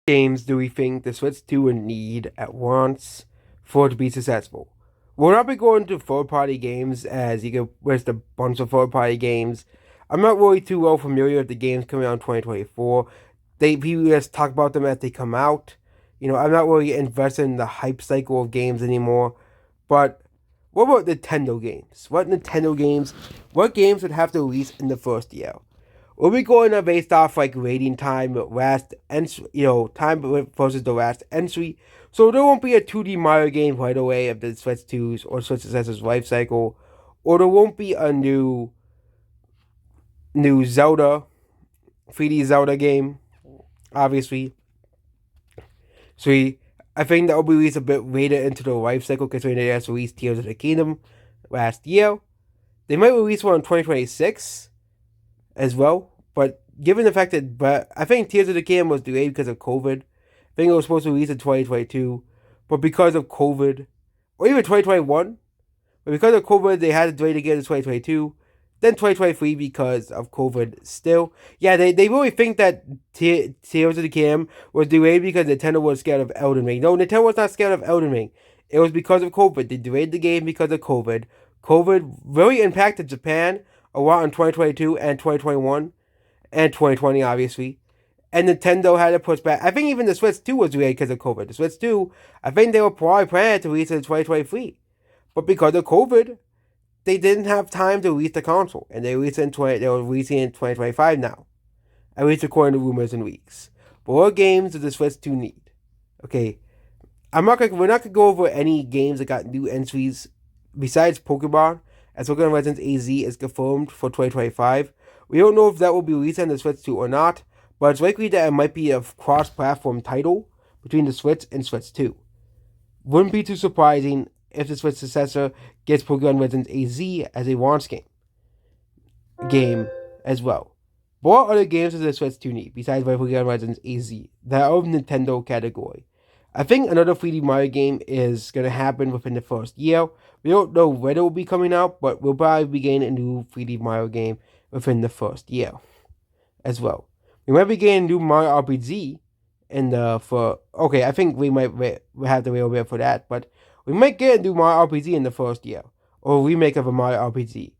Games do we think the Switch 2 will need at once for it to be successful? We'll not be going to third-party games as you can list a bunch of third-party games. I'm not really too well familiar with the games coming out in 2024. People just talk about them as they come out. I'm not really invested in the hype cycle of games anymore. But what about Nintendo games? What games would have to release in the first year? We'll be going based off like rating time, last entry, time versus the last entry. So there won't be a 2D Mario game right away of the Switch 2's or Switch Successor's life cycle, or there won't be a new Zelda, 3D Zelda game, obviously. I think that will be released a bit later into the life cycle, considering they just released Tears of the Kingdom last year. They might release one in 2026 as well. But given the fact but I think Tears of the Kingdom was delayed because of COVID. I think it was supposed to release in 2022, but because of COVID, or even 2021, but because of COVID, they had to delay it again in 2022. Then 2023 because of COVID still. Yeah, they really think that Tears of the Kingdom was delayed because Nintendo was scared of Elden Ring. No, Nintendo was not scared of Elden Ring. It was because of COVID. They delayed the game because of COVID. COVID really impacted Japan a lot in 2022 and 2021 and 2020, obviously. And Nintendo had to push back. I think even the Switch 2 was delayed because of COVID. The Switch 2, I think they were probably planning to release it in 2023. But because of COVID, they didn't have time to release the console. And they released it they were releasing it in 2025 now. At least according to rumors and leaks. But what games does the Switch 2 need? Okay. We're not gonna go over any games that got new entries besides Pokemon, as Pokemon Legends AZ is confirmed for 2025. We don't know if that will be released on the Switch 2 or not, but it's likely that it might be a cross-platform title between the Switch and Switch 2. Wouldn't be too surprising if the Switch successor gets Pokemon Legends AZ as a launch game as well. But what other games does the Switch 2 need besides Pokemon Legends AZ that are of Nintendo category? I think another 3D Mario game is going to happen within the first year. We don't know when it will be coming out, but we'll probably be getting a new 3D Mario game within the first year as well. We might be getting a new Mario RPG I think we have to wait a bit for that, but we might get a new Mario RPG in the first year, or a remake of a Mario RPG.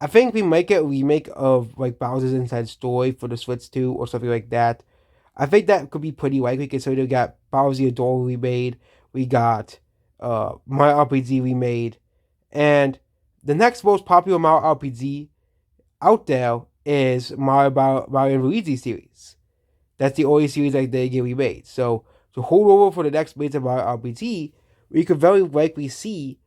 I think we might get a remake of like Bowser's Inside Story for the Switch 2 or something like that. I think that could be pretty likely considering we got Bowser Adore remade, we got Mario RPG remade, and the next most popular Mario RPG out there is Mario and Luigi series. That's the only series that they get remade. So to hold over for the next major Mario RPG, we could very likely see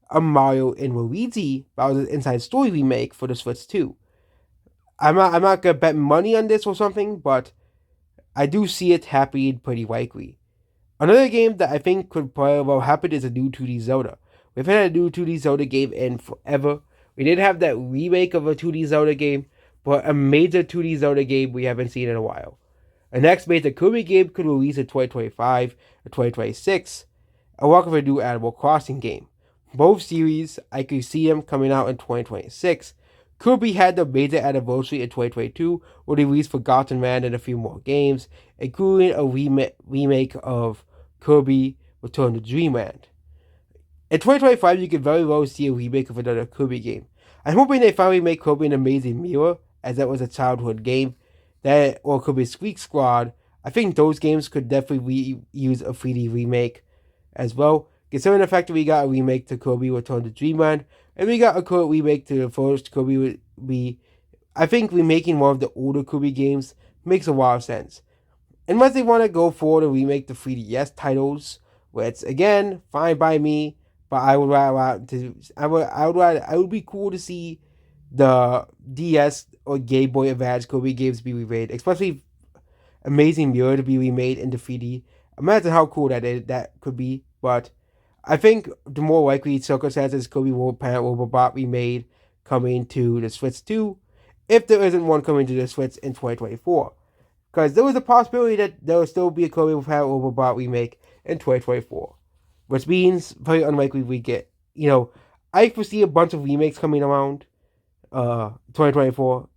a Mario and Luigi Bowser's Inside Story remake for the Switch 2. I'm not gonna bet money on this or something, but I do see it happening pretty likely. Another game that I think could probably well happen is a new 2D Zelda. We've had a new 2D Zelda game in forever. We did have that remake of a 2D Zelda game, but a major 2D Zelda game we haven't seen in a while. The next major Kirby game could release in 2025 or 2026, along with a new Animal Crossing game. Both series, I could see them coming out in 2026. Kirby had the major anniversary in 2022, where they released Forgotten Land and a few more games, including a remake of Kirby Return to Dreamland. In 2025, you can very well see a remake of another Kirby game. I'm hoping they finally make Kirby an Amazing Mirror, as that was a childhood game, or Kirby Squeak Squad. I think those games could definitely use a 3D remake as well. Considering the fact that we got a remake to Kirby Return to Dreamland, and we got a remake to the first Kirby, I think remaking one of the older Kirby games makes a lot of sense. Unless they want to go forward and remake the 3DS titles, which again, fine by me, but I would be cool to see the DS or Game Boy Advance Kirby games be remade, especially Amazing Mirror to be remade into 3D. Imagine how cool that could be, but I think the more likely circumstances Kirby Planet Robobot remade coming to the Switch 2, if there isn't one coming to the Switch in 2024. Because there was a possibility that there will still be a Kirby Planet Robobot remake in 2024. Which means very unlikely we get, I foresee a bunch of remakes coming around 2024,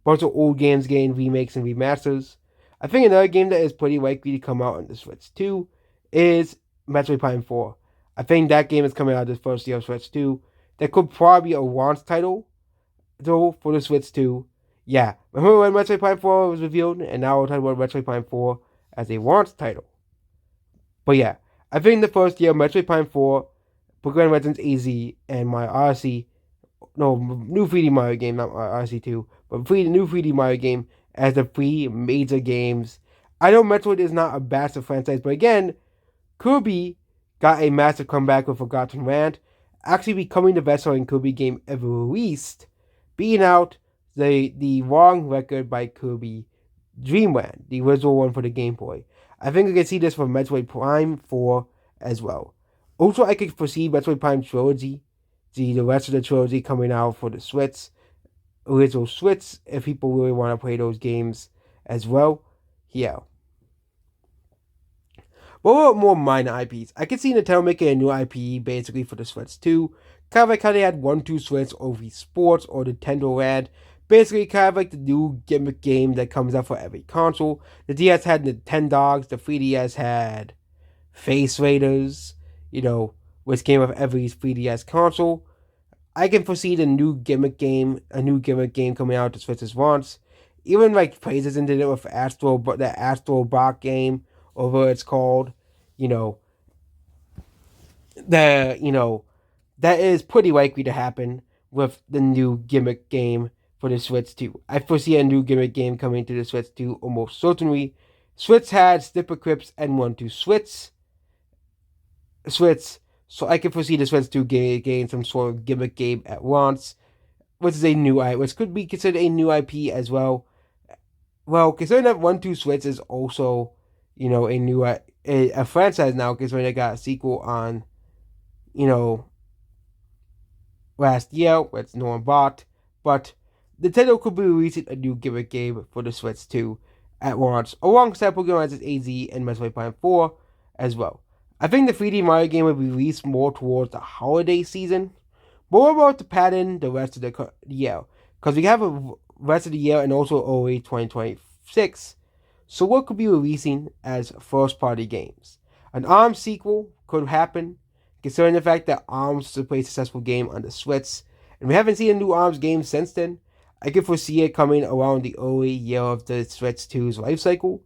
bunch of old games getting remakes and remasters. I think another game that is pretty likely to come out on the Switch 2 is Metroid Prime 4. I think that game is coming out this first year of Switch 2. That could probably be a launch title, though, for the Switch 2. Yeah, remember when Metroid Prime 4 was revealed, and now we're talking about Metroid Prime 4 as a launch title. But yeah, I think the first year, Metroid Prime 4, Pokemon Legends AZ, and my Odyssey, no, new 3D Mario game, not Odyssey 2, but new 3D Mario game as the three major games. I know Metroid is not a massive franchise, but again, Kirby got a massive comeback with Forgotten Land, actually becoming the best-selling Kirby game ever released, beating out the wrong record by Kirby Dreamland, the original one for the Game Boy. I think we can see this for Metroid Prime 4 as well. Also, I could foresee Metroid Prime Trilogy, the rest of the trilogy coming out for the Switch, original Switch, if people really want to play those games as well. Yeah. But what more minor IPs? I could see Nintendo making a new IP basically for the Switch 2. Kind of like how they had 1-2 Switch or Wii Sports or Nintendo Land. Basically, kind of like the new gimmick game that comes out for every console. The DS had Nintendogs, the 3DS had Face Raiders, which came with every 3DS console. I can foresee a new gimmick game coming out to Switch's launch. Even like Phrases did it with the Astro Bot game, or what it's called. You know, that is pretty likely to happen with the new gimmick game for the Switch 2. I foresee a new gimmick game coming to the Switch 2 almost certainly. Switch had Snipper Crips and 1-2 Switch, so I can foresee the Switch 2 getting some sort of gimmick game at once, which could be considered a new IP as well. Well, considering that 1-2 Switch is also, a new a franchise now, considering they got a sequel on, last year, which no one bought, but Nintendo could be releasing a new gimmick game for the Switch 2 at launch, alongside Pokemon Legends AZ and Metroid Prime 4 as well. I think the 3D Mario game will be released more towards the holiday season, but we're about to pad in the rest of the year, because we have a rest of the year and also early 2026. So what could be releasing as first-party games? An ARMS sequel could happen, considering the fact that ARMS was a pretty successful game on the Switch, and we haven't seen a new ARMS game since then. I can foresee it coming around the early year of the Switch 2's life cycle.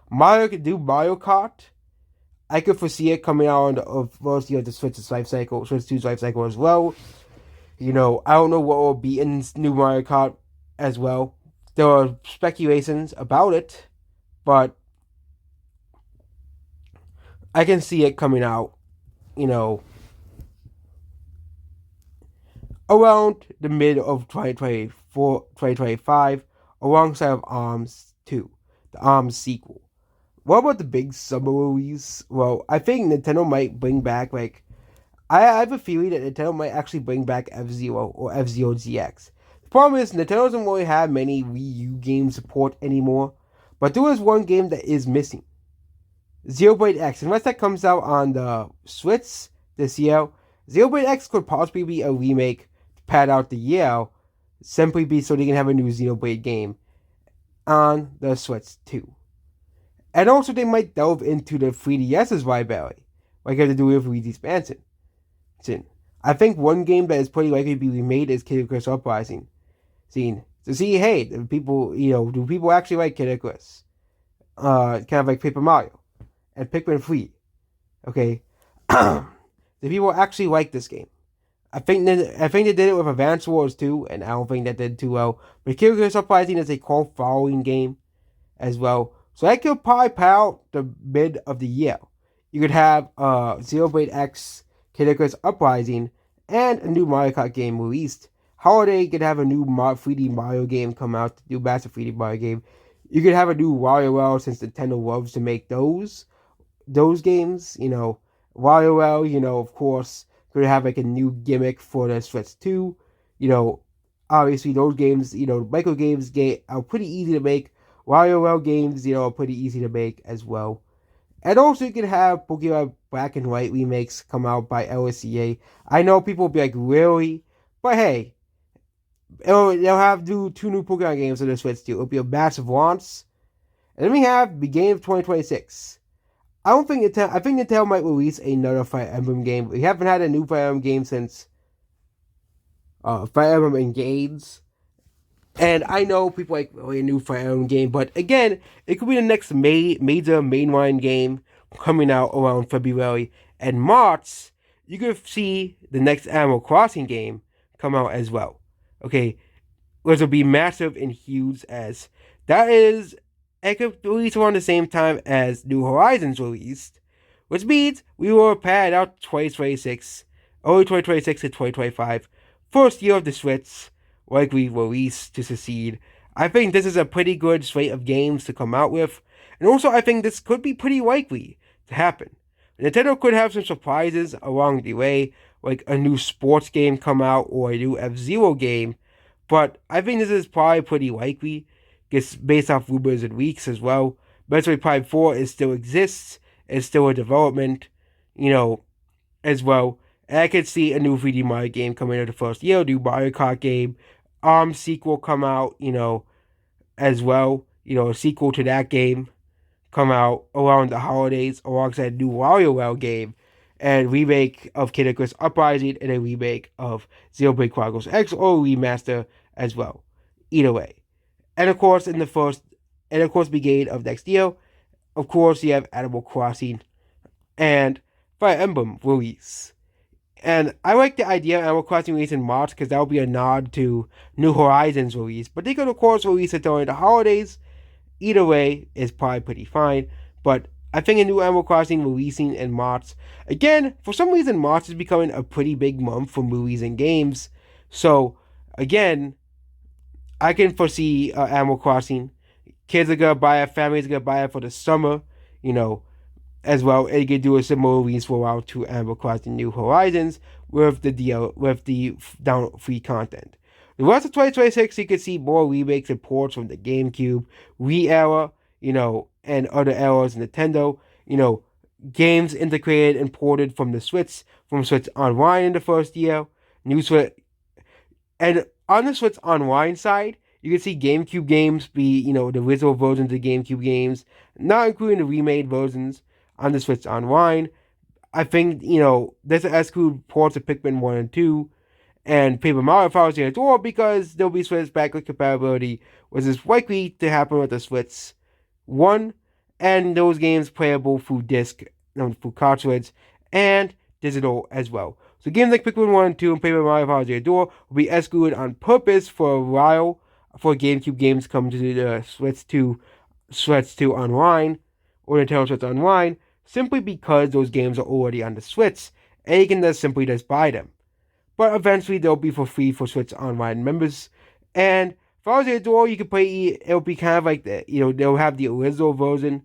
Mario could do Mario Kart. I could foresee it coming out on the first year of the Switch's life cycle, Switch 2's life cycle as well. I don't know what will be in new Mario Kart as well. There are speculations about it, but I can see it coming out, around the mid of 2024, 2025, alongside of ARMS 2, the ARMS sequel. What about the big summer release? Well, I think Nintendo might bring back, I have a theory that Nintendo might actually bring back F-Zero or F-Zero GX. The problem is, Nintendo doesn't really have many Wii U game support anymore, but there is one game that is missing. Xenoblade X. Unless that comes out on the Switch this year, Xenoblade X could possibly be a remake to pad out the year, simply be so they can have a new Xenoblade game on the Switch too. And also they might delve into the 3DS's library, like they have to do with Luigi's Mansion. I think one game that is pretty likely to be remade is Kid Icarus Uprising. To see, hey, do people actually like Kid Icarus? Kind of like Paper Mario and Pikmin 3. Okay, do people actually like this game? I think they did it with Advance Wars 2, and I don't think that did too well. But Kid Icarus Uprising is a cult following game as well, so that could probably pad out the mid of the year. You could have Xenoblade X, Kid Icarus Uprising, and a new Mario Kart game released. Holiday could have a new 3D Mario game come out, new massive 3D Mario game. You could have a new WarioWare, since Nintendo loves to make those games. WarioWare, of course, could have a new gimmick for the Switch 2. Obviously those games, micro games are pretty easy to make. WarioWare games, are pretty easy to make as well. And also you can have Pokemon Black and White remakes come out by LSCA. I know people will be like, really? But hey, they'll have two new Pokemon games on the Switch too. It'll be a massive launch. And then we have beginning of 2026. I think Nintendo might release another Fire Emblem game. We haven't had a new Fire Emblem game since Fire Emblem Engage. And I know people like really a new Fire Emblem game, but again, it could be the next major mainline game coming out around February. And March, you could see the next Animal Crossing game come out as well. Okay, which will be massive and huge as that is. It could release around the same time as New Horizons released, which means we will pad out 2026, early 2026 to 2025, first year of the Switch, likely release to succeed. I think this is a pretty good slate of games to come out with, and also I think this could be pretty likely to happen. Nintendo could have some surprises along the way, like a new sports game come out or a new F-Zero game, but I think this is probably pretty likely, just based off rumors and leaks as well. Metroid Prime 4 still exists, it's still in development, as well. And I could see a new 3D Mario game coming out the first year, a new Mario Kart game, ARMS sequel come out, as well. A sequel to that game come out around the holidays alongside a new WarioWare game and remake of Kid Icarus Uprising and a remake of Xenoblade Chronicles X or remaster as well. Either way. And of course, beginning of next year, of course, you have Animal Crossing and Fire Emblem release. And I like the idea of Animal Crossing release in March because that will be a nod to New Horizons release. But they could, of course, release it during the holidays. Either way is probably pretty fine. But I think a new Animal Crossing releasing in March. Again, for some reason, March is becoming a pretty big month for movies and games. So, again, I can foresee Animal Crossing. Kids are gonna buy it, families are gonna buy it for the summer, as well. And you can do a similar release rollout to Animal Crossing New Horizons with the down free content. The rest of 2026, you can see more remakes and ports from the GameCube, Wii era, and other eras of Nintendo. Games integrated and ported from the Switch, from Switch Online in the first year, new Switch, and on the Switch Online side, you can see GameCube games be, the original versions of GameCube games, not including the remade versions on the Switch Online. I think, there's an exclude ports of Pikmin 1 and 2 and Paper Mario Thousand Year Door because there'll be Switch backward compatibility, which is likely to happen with the Switch 1, and those games playable through disc, through cartridge, and digital as well. So games like Pikmin 1 and 2 and Paper Mario Thousand Year Door will be excluded on purpose for a while for GameCube games come to the Switch 2 Online, or Nintendo Switch Online, simply because those games are already on the Switch, and you can just buy them. But eventually they'll be for free for Switch Online members. And Thousand Year Door, you can play, it'll be kind of like the, they'll have the original version,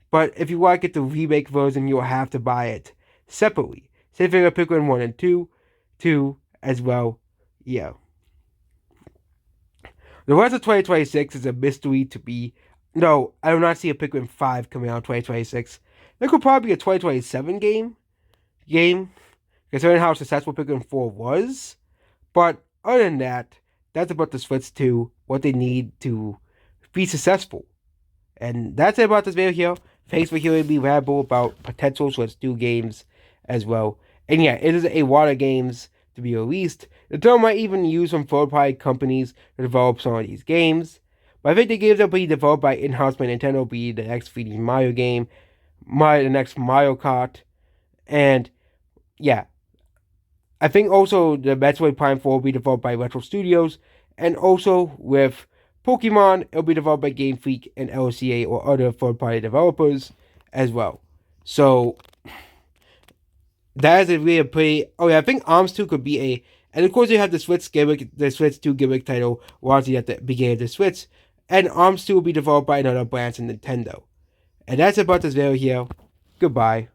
but if you want to get the remake version, you'll have to buy it separately. Same thing with Pikmin 1 and 2 as well. Yeah. The rest of 2026 is a mystery to be. No, I do not see a Pikmin 5 coming out in 2026. There could probably be a 2027 game, considering how successful Pikmin 4 was. But other than that, that's about the Switch 2, what they need to be successful. And that's it about this video here. Thanks for hearing me ramble about potential Switch 2 games as well. And yeah, it is a lot of games to be released. Nintendo might even use some third-party companies to develop some of these games. But I think the games that will be developed by in-house by Nintendo will be the next 3D Mario game, the next Mario Kart, and yeah. I think also the Metroid Prime 4 will be developed by Retro Studios, and also with Pokemon, it'll be developed by Game Freak and LCA or other third-party developers as well. So that is a really pretty. Oh yeah, I think ARMS 2 could be a. And of course, you have the Switch gimmick, the Switch 2 gimmick title, largely at the beginning of the Switch. And ARMS 2 will be developed by another branch in Nintendo. And that's about this video here. Goodbye.